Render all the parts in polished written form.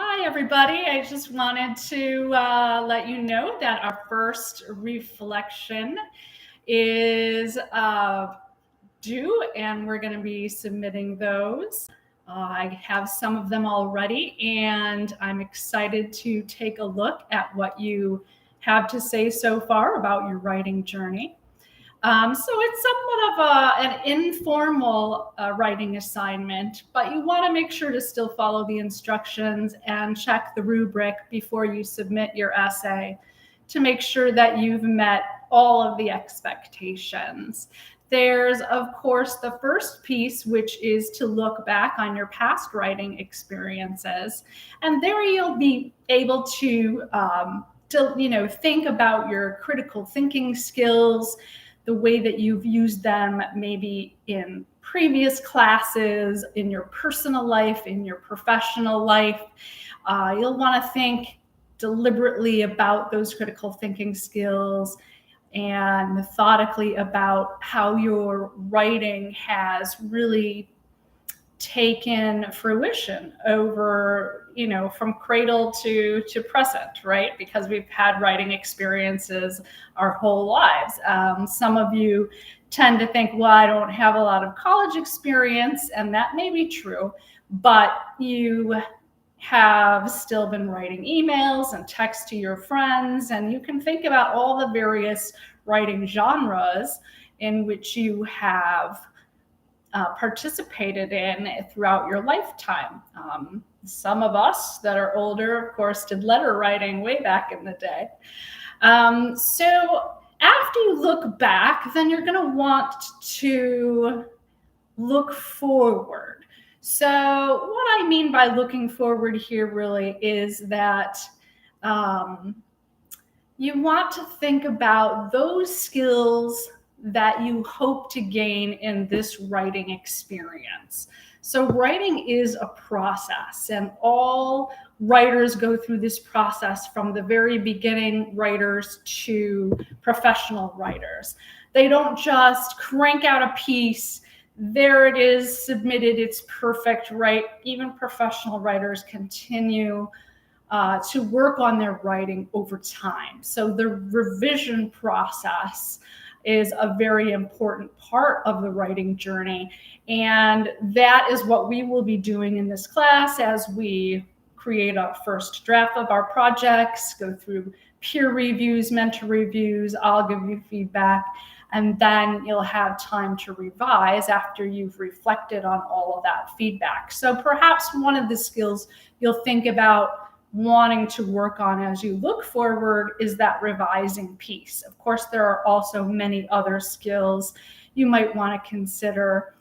Hi, everybody. I just wanted to let you know that our first reflection is due, and we're going to be submitting those. I have some of them already, and I'm excited to take a look at what you have to say so far about your writing journey. So it's somewhat of an informal writing assignment, but you want to make sure to still follow the instructions and check the rubric before you submit your essay to make sure that you've met all of the expectations. There's, of course, the first piece, which is to look back on your past writing experiences. And there you'll be able to think about your critical thinking skills, the way that you've used them maybe in previous classes, in your personal life, in your professional life. You'll want to think deliberately about those critical thinking skills and methodically about how your writing has really taken fruition over, from cradle to present, right? Because we've had writing experiences our whole lives. Some of you tend to think, well, I don't have a lot of college experience, and that may be true, but you have still been writing emails and texts to your friends, and you can think about all the various writing genres in which you have participated in throughout your lifetime. Some of us that are older, of course, did letter writing way back in the day. So after you look back, then you're going to want to look forward. So what I mean by looking forward here really is that you want to think about those skills that you hope to gain in this writing experience. So writing is a process, and all writers go through this process from the very beginning writers to professional writers. They don't just crank out a piece, there it is, submitted, it's perfect, right? Even professional writers continue to work on their writing over time. So the revision process is a very important part of the writing journey. And that is what we will be doing in this class as we create a first draft of our projects, go through peer reviews, mentor reviews, I'll give you feedback, and then you'll have time to revise after you've reflected on all of that feedback. So perhaps one of the skills you'll think about wanting to work on as you look forward is that revising piece. Of course, there are also many other skills you might want to consider,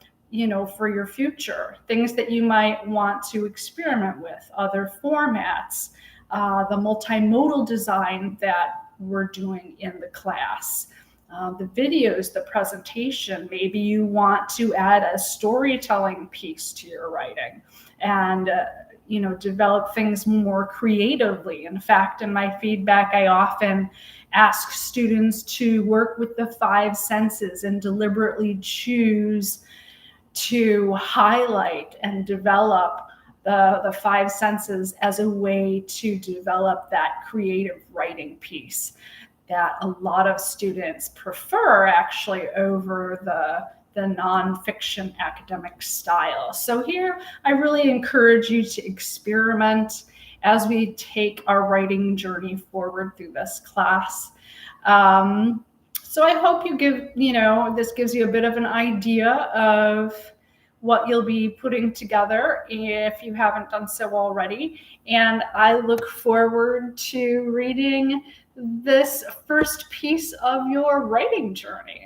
for your future, things that you might want to experiment with, other formats, the multimodal design that we're doing in the class, the videos, the presentation. Maybe you want to add a storytelling piece to your writing and develop things more creatively. In fact, in my feedback, I often ask students to work with the 5 senses and deliberately choose to highlight and develop the 5 senses as a way to develop that creative writing piece that a lot of students prefer actually over the nonfiction academic style. So here, I really encourage you to experiment as we take our writing journey forward through this class. So I hope this gives you a bit of an idea of what you'll be putting together if you haven't done so already. And I look forward to reading this first piece of your writing journey.